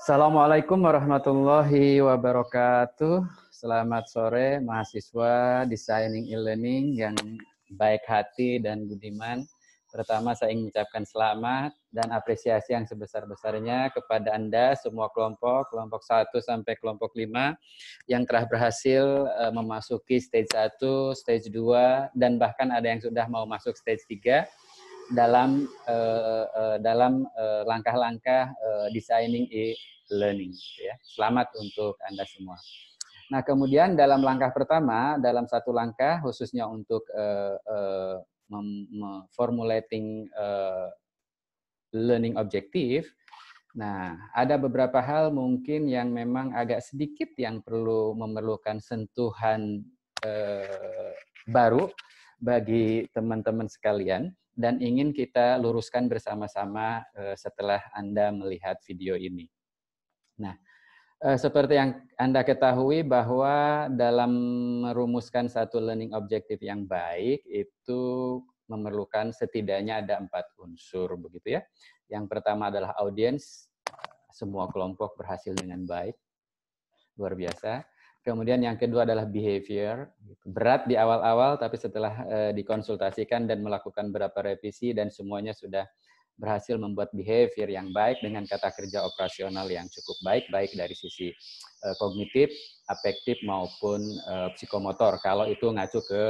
Assalamualaikum warahmatullahi wabarakatuh. Selamat sore mahasiswa Designing e-Learning yang baik hati dan budiman. Pertama saya ingin mengucapkan selamat dan apresiasi yang sebesar-besarnya kepada Anda semua kelompok 1 sampai kelompok 5 yang telah berhasil memasuki stage 1, stage 2 dan bahkan ada yang sudah mau masuk stage 3 dalam langkah-langkah designing e-learning. Ya. Selamat untuk Anda semua. Nah, kemudian dalam langkah pertama, dalam satu langkah khususnya untuk formulating learning objective. Nah, ada beberapa hal mungkin yang memang agak sedikit yang memerlukan sentuhan baru bagi teman-teman sekalian dan ingin kita luruskan bersama-sama setelah Anda melihat video ini. Nah, seperti yang Anda ketahui bahwa dalam merumuskan satu learning objective yang baik itu memerlukan setidaknya ada 4 unsur begitu ya. Yang pertama adalah audience, semua kelompok berhasil dengan baik, luar biasa. Kemudian yang kedua adalah behavior, berat di awal-awal tapi setelah dikonsultasikan dan melakukan beberapa revisi dan semuanya sudah berhasil membuat behavior yang baik dengan kata kerja operasional yang cukup baik, baik dari sisi kognitif, afektif maupun psikomotor. Kalau itu ngacu ke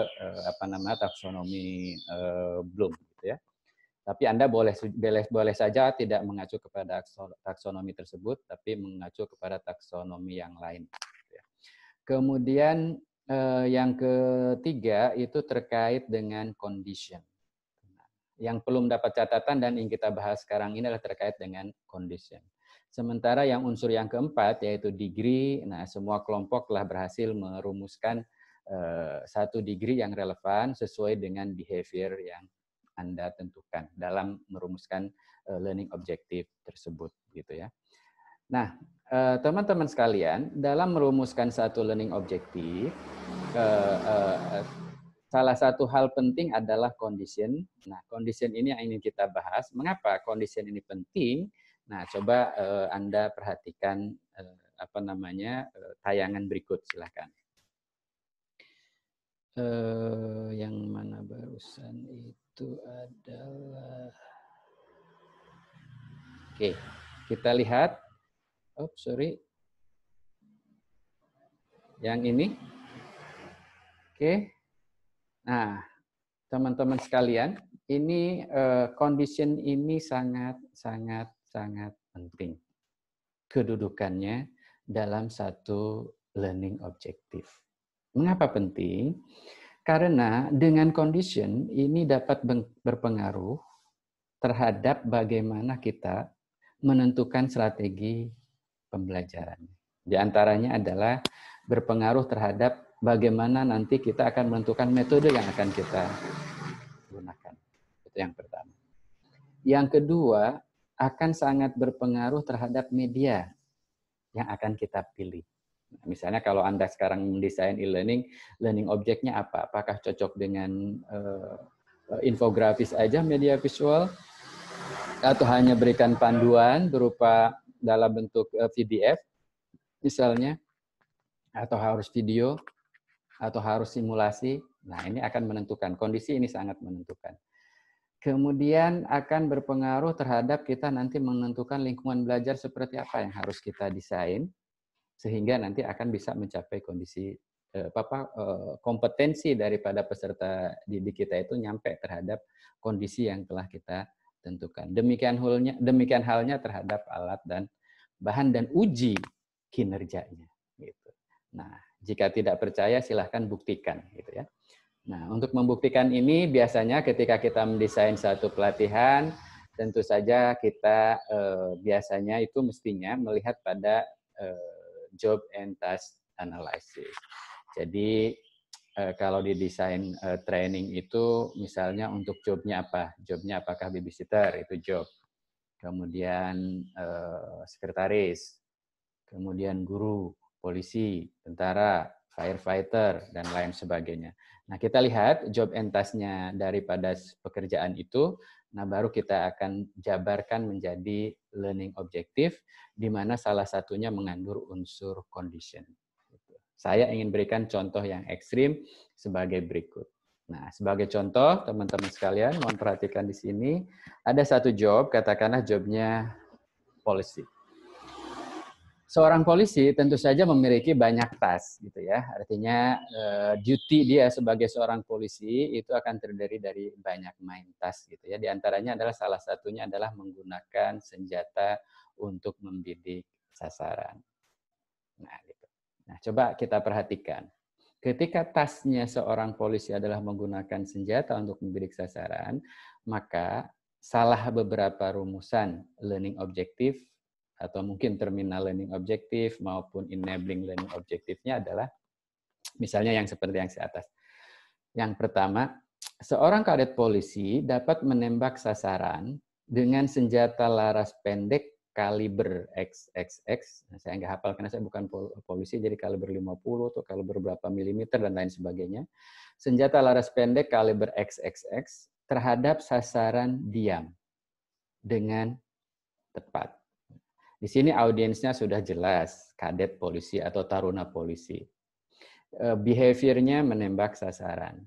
taksonomi Bloom, gitu ya. Tapi Anda boleh saja tidak mengacu kepada taksonomi tersebut, tapi mengacu kepada taksonomi yang lain. Kemudian yang ketiga itu terkait dengan condition. Yang belum dapat catatan dan ingin kita bahas sekarang ini adalah terkait dengan condition. Sementara yang unsur yang keempat yaitu degree, nah semua kelompok telah berhasil merumuskan satu degree yang relevan sesuai dengan behavior yang Anda tentukan dalam merumuskan learning objective tersebut, gitu ya. Nah, teman-teman sekalian, dalam merumuskan satu learning objective, salah satu hal penting adalah condition. Nah, condition ini yang ingin kita bahas. Mengapa condition ini penting? Nah, coba Anda perhatikan tayangan berikut, silakan. Yang mana barusan itu adalah, oke, kita lihat. Oh, sorry. Yang ini. Oke. Nah, teman-teman sekalian, ini condition ini sangat penting. Kedudukannya dalam satu learning objective. Mengapa penting? Karena dengan condition ini dapat berpengaruh terhadap bagaimana kita menentukan strategi pembelajaran. Di antaranya adalah berpengaruh terhadap bagaimana nanti kita akan menentukan metode yang akan kita gunakan. Itu yang pertama. Yang kedua, akan sangat berpengaruh terhadap media yang akan kita pilih. Misalnya kalau Anda sekarang mendesain e-learning, learning object-nya apa? Apakah cocok dengan infografis aja, media visual? Atau hanya berikan panduan berupa dalam bentuk PDF, misalnya? Atau harus video? Atau harus simulasi? Nah, ini akan menentukan. Kondisi ini sangat menentukan. Kemudian akan berpengaruh terhadap kita nanti menentukan lingkungan belajar seperti apa yang harus kita desain, sehingga nanti akan bisa mencapai kondisi kompetensi daripada peserta didik kita itu nyampe terhadap kondisi yang telah kita tentukan. Demikian halnya terhadap alat dan bahan dan uji kinerjanya. Gitu. Nah, jika tidak percaya silahkan buktikan, gitu ya. Nah, untuk membuktikan ini biasanya ketika kita mendesain satu pelatihan, tentu saja kita biasanya itu mestinya melihat pada job and task analysis. Jadi kalau di desain training itu misalnya untuk jobnya apa? Jobnya apakah babysitter, itu job. Kemudian sekretaris, kemudian guru, polisi, tentara, firefighter, dan lain sebagainya. Nah, kita lihat job and task-nya daripada pekerjaan itu Nah, baru kita akan jabarkan menjadi learning objective, di mana salah satunya mengandung unsur condition. Saya ingin berikan contoh yang ekstrim sebagai berikut. Nah, sebagai contoh, teman-teman sekalian, mohon perhatikan di sini, ada satu job, katakanlah jobnya polisi. Seorang polisi tentu saja memiliki banyak task, gitu ya. Artinya duty dia sebagai seorang polisi itu akan terdiri dari banyak main task, gitu ya. Di antaranya adalah salah satunya adalah menggunakan senjata untuk membidik sasaran. Nah, gitu. Nah, coba kita perhatikan. Ketika tasknya seorang polisi adalah menggunakan senjata untuk membidik sasaran, maka salah beberapa rumusan learning objective atau mungkin terminal learning objective maupun enabling learning objective-nya adalah misalnya yang seperti yang di atas. Yang pertama, seorang kadet polisi dapat menembak sasaran dengan senjata laras pendek kaliber XXX. Nah, saya nggak hafal karena saya bukan polisi, jadi kaliber 50 atau kaliber berapa milimeter dan lain sebagainya. Senjata laras pendek kaliber XXX terhadap sasaran diam dengan tepat. Di sini audiensnya sudah jelas, kadet polisi atau taruna polisi. Behavior-nya menembak sasaran.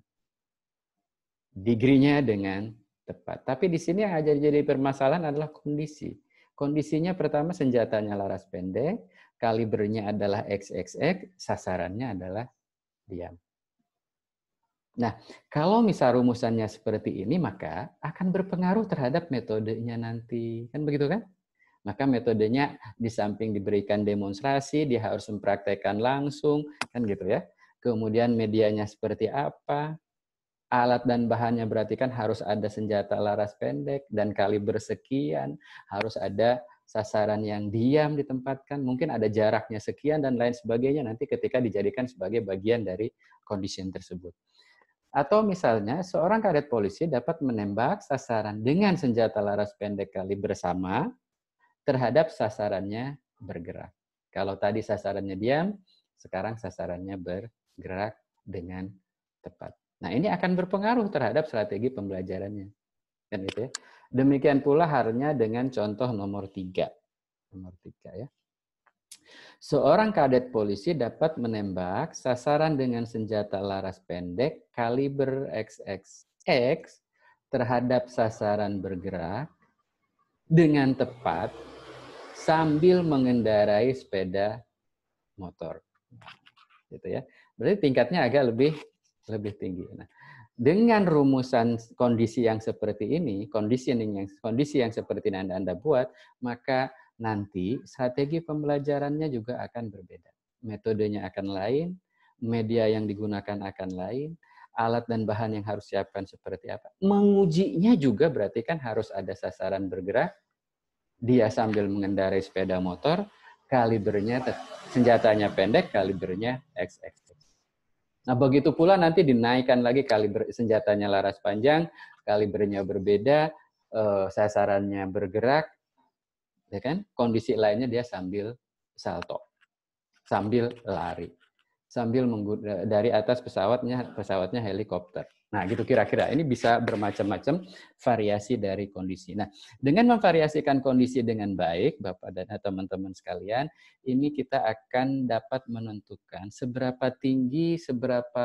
Degree-nya dengan tepat. Tapi di sini yang jadi permasalahan adalah kondisi. Kondisinya pertama senjatanya laras pendek, kalibernya adalah XXX, sasarannya adalah diam. Nah, kalau misal rumusannya seperti ini, maka akan berpengaruh terhadap metodenya nanti. Kan begitu kan? Maka metodenya di samping diberikan demonstrasi, dia harus mempraktekkan langsung, kan gitu ya. Kemudian medianya seperti apa, alat dan bahannya berarti kan harus ada senjata laras pendek dan kaliber sekian, harus ada sasaran yang diam ditempatkan, mungkin ada jaraknya sekian dan lain sebagainya nanti ketika dijadikan sebagai bagian dari condition tersebut. Atau misalnya seorang kadet polisi dapat menembak sasaran dengan senjata laras pendek kaliber sama, terhadap sasarannya bergerak. Kalau tadi sasarannya diam, sekarang sasarannya bergerak dengan tepat. Nah, ini akan berpengaruh terhadap strategi pembelajarannya. Kan itu ya. Demikian pula halnya dengan contoh nomor 3. Nomor 3 ya. Seorang kadet polisi dapat menembak sasaran dengan senjata laras pendek kaliber XXX terhadap sasaran bergerak dengan tepat sambil mengendarai sepeda motor, gitu ya. Berarti tingkatnya agak lebih tinggi. Nah, dengan rumusan kondisi yang seperti ini, kondisi yang seperti yang Anda buat, maka nanti strategi pembelajarannya juga akan berbeda. Metodenya akan lain, media yang digunakan akan lain, alat dan bahan yang harus siapkan seperti apa. Mengujinya juga berarti kan harus ada sasaran bergerak, dia sambil mengendarai sepeda motor, kalibernya senjatanya pendek, kalibernya XX. Nah, begitu pula nanti dinaikkan lagi kaliber senjatanya laras panjang, kalibernya berbeda, sasarannya bergerak, ya kan? Kondisi lainnya dia sambil salto, sambil lari, sambil dari atas pesawatnya helikopter. Nah, gitu kira-kira. Ini bisa bermacam-macam variasi dari kondisi. Nah, dengan memvariasikan kondisi dengan baik, Bapak dan teman-teman sekalian, ini kita akan dapat menentukan seberapa tinggi, seberapa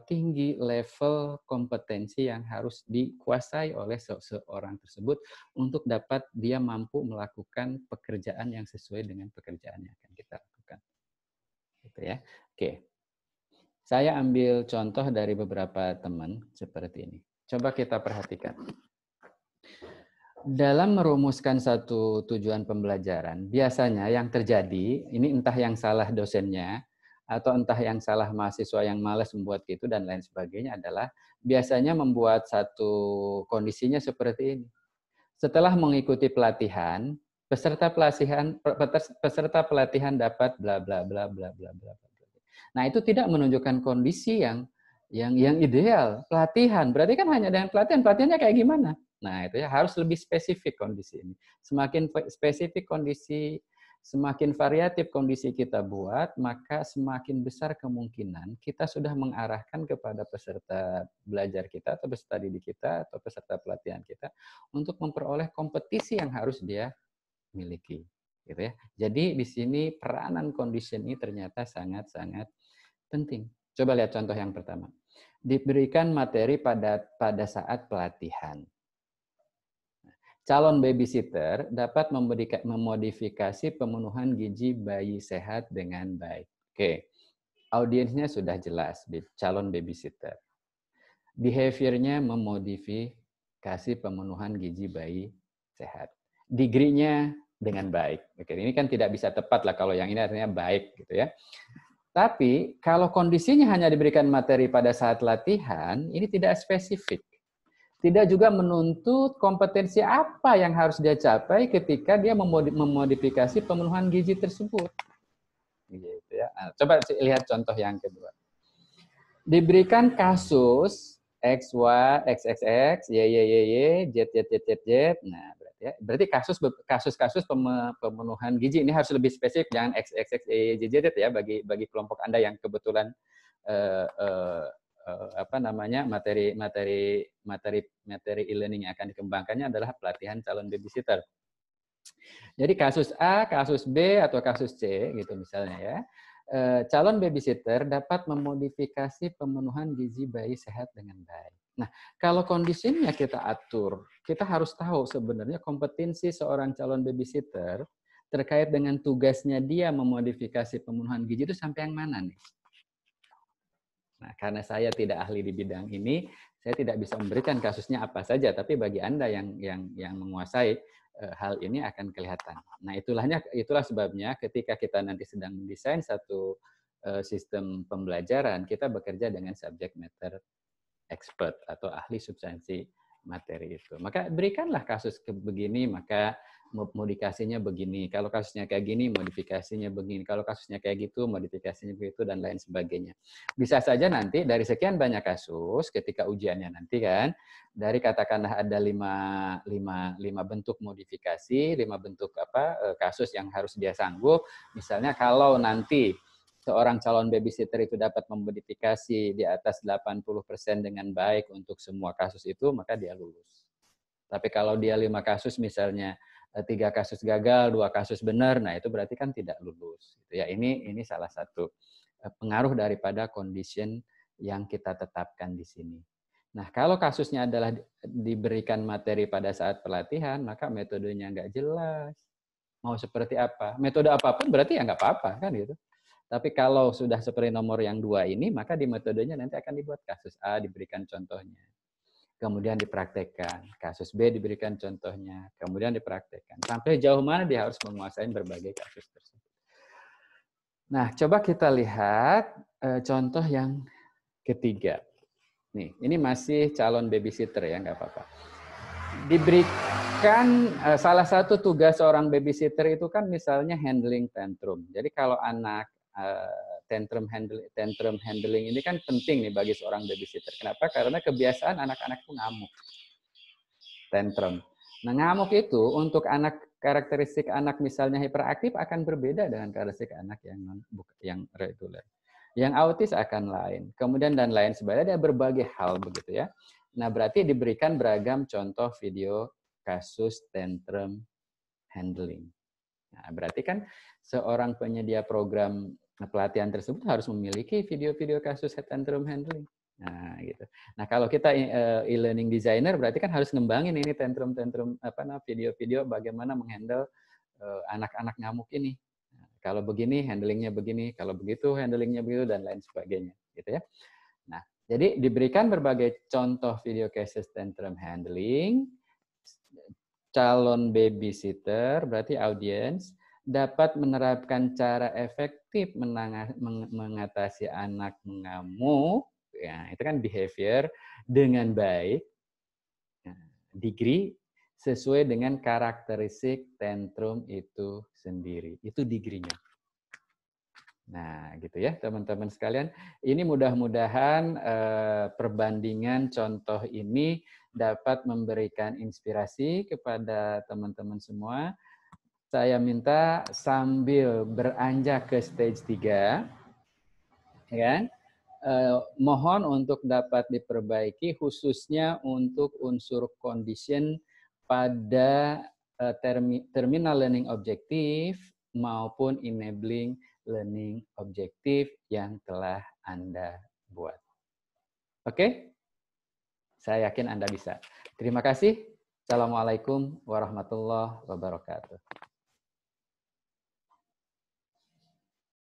tinggi level kompetensi yang harus dikuasai oleh seseorang tersebut untuk dapat dia mampu melakukan pekerjaan yang sesuai dengan pekerjaan yang akan kita lakukan. Gitu ya. Oke. Saya ambil contoh dari beberapa teman seperti ini. Coba kita perhatikan. Dalam merumuskan satu tujuan pembelajaran, biasanya yang terjadi, ini entah yang salah dosennya, atau entah yang salah mahasiswa yang malas membuat itu dan lain sebagainya adalah biasanya membuat satu kondisinya seperti ini. Setelah mengikuti pelatihan, peserta pelatihan dapat bla bla bla bla bla bla. Nah, itu tidak menunjukkan kondisi yang ideal. Pelatihan, berarti kan hanya dengan pelatihannya kayak gimana? Nah, itu ya harus lebih spesifik kondisi ini. Semakin spesifik kondisi Semakin variatif kondisi kita buat, maka semakin besar kemungkinan kita sudah mengarahkan kepada peserta belajar kita, atau peserta didik kita, atau peserta pelatihan kita, untuk memperoleh kompetisi yang harus dia miliki. Gitu ya. Jadi di sini peranan condition ini ternyata sangat-sangat penting. Coba lihat contoh yang pertama. Diberikan materi pada saat pelatihan. Calon babysitter dapat memodifikasi pemenuhan gizi bayi sehat dengan baik. Oke, audiensnya sudah jelas, calon babysitter. Behaviornya memodifikasi pemenuhan gizi bayi sehat. Degree-nya dengan baik. Oke, ini kan tidak bisa tepat lah kalau yang ini artinya baik gitu ya. Tapi kalau kondisinya hanya diberikan materi pada saat latihan, ini tidak spesifik. Tidak juga menuntut kompetensi apa yang harus dia capai ketika dia memodifikasi pemenuhan gizi tersebut. Gitu ya. Nah, coba lihat contoh yang kedua. Diberikan kasus X, Y, XXX, Y, Z, Z, Z, Z, Z. Nah, berarti kasus-kasus pemenuhan gizi ini harus lebih spesifik, jangan XXX, Y, Z, Z ya, bagi kelompok Anda yang kebetulan materi e-learning yang akan dikembangkannya adalah pelatihan calon babysitter. Jadi kasus A, kasus B, atau kasus C gitu misalnya ya. Calon babysitter dapat memodifikasi pemenuhan gizi bayi sehat dengan baik. Nah, kalau kondisinya kita atur, kita harus tahu sebenarnya kompetensi seorang calon babysitter terkait dengan tugasnya dia memodifikasi pemenuhan gizi itu sampai yang mana nih? Nah, karena saya tidak ahli di bidang ini, saya tidak bisa memberikan kasusnya apa saja. Tapi bagi Anda yang menguasai hal ini akan kelihatan. Nah, itulah sebabnya ketika kita nanti sedang mendesain satu sistem pembelajaran, kita bekerja dengan subject matter expert atau ahli substansi materi itu. Maka berikanlah kasus begini, maka modifikasinya begini. Kalau kasusnya kayak gini, modifikasinya begini. Kalau kasusnya kayak gitu, modifikasinya begitu, dan lain sebagainya. Bisa saja nanti dari sekian banyak kasus, ketika ujiannya nanti kan, dari katakanlah ada lima bentuk modifikasi, 5 bentuk kasus yang harus dia sanggup. Misalnya kalau nanti seorang calon babysitter itu dapat memodifikasi di atas 80% dengan baik untuk semua kasus itu, maka dia lulus. Tapi kalau dia 5 kasus misalnya 3 kasus gagal, 2 kasus benar, nah itu berarti kan tidak lulus. Ya, ini salah satu pengaruh daripada condition yang kita tetapkan di sini. Nah, kalau kasusnya adalah diberikan materi pada saat pelatihan, maka metodenya nggak jelas. Mau seperti apa? Metode apapun berarti ya nggak apa-apa, kan gitu. Tapi kalau sudah seperti nomor yang 2 ini, maka di metodenya nanti akan dibuat kasus A, diberikan contohnya. Kemudian dipraktekkan. Kasus B diberikan contohnya, kemudian dipraktekkan. Sampai jauh mana dia harus menguasai berbagai kasus tersebut. Nah, coba kita lihat contoh yang ketiga. Nih, ini masih calon babysitter ya, nggak apa-apa. Diberikan salah satu tugas seorang babysitter itu kan misalnya handling tantrum. Jadi kalau anak tantrum handling ini kan penting nih bagi seorang babysitter. Kenapa? Karena kebiasaan anak-anak itu ngamuk. Tantrum. Nah, ngamuk itu untuk karakteristik anak misalnya hiperaktif akan berbeda dengan karakteristik anak yang reguler. Yang autis akan lain. Kemudian dan lain sebagainya, ada berbagai hal begitu ya. Nah, berarti diberikan beragam contoh video kasus tantrum handling. Nah, berarti kan seorang penyedia program pelatihan tersebut harus memiliki video-video kasus tantrum handling. Nah, gitu. Nah, kalau kita e-learning designer berarti kan harus ngembangin ini tantrum video-video bagaimana menghandle anak-anak ngamuk ini. Nah, kalau begini handlingnya begini, kalau begitu handlingnya begitu, dan lain sebagainya, gitu ya. Nah, jadi diberikan berbagai contoh video cases tantrum handling. Calon babysitter berarti audiens dapat menerapkan cara efektif mengatasi anak mengamuk, ya, itu kan behavior dengan baik, degree sesuai dengan karakteristik tantrum itu sendiri. Itu degree-nya. Nah, gitu ya teman-teman sekalian. Ini mudah-mudahan perbandingan contoh ini dapat memberikan inspirasi kepada teman-teman semua saya minta sambil beranjak ke stage 3, ya, mohon untuk dapat diperbaiki khususnya untuk unsur condition pada terminal learning objective maupun enabling learning objective yang telah Anda buat. Oke? Saya yakin Anda bisa. Terima kasih. Assalamualaikum warahmatullahi wabarakatuh.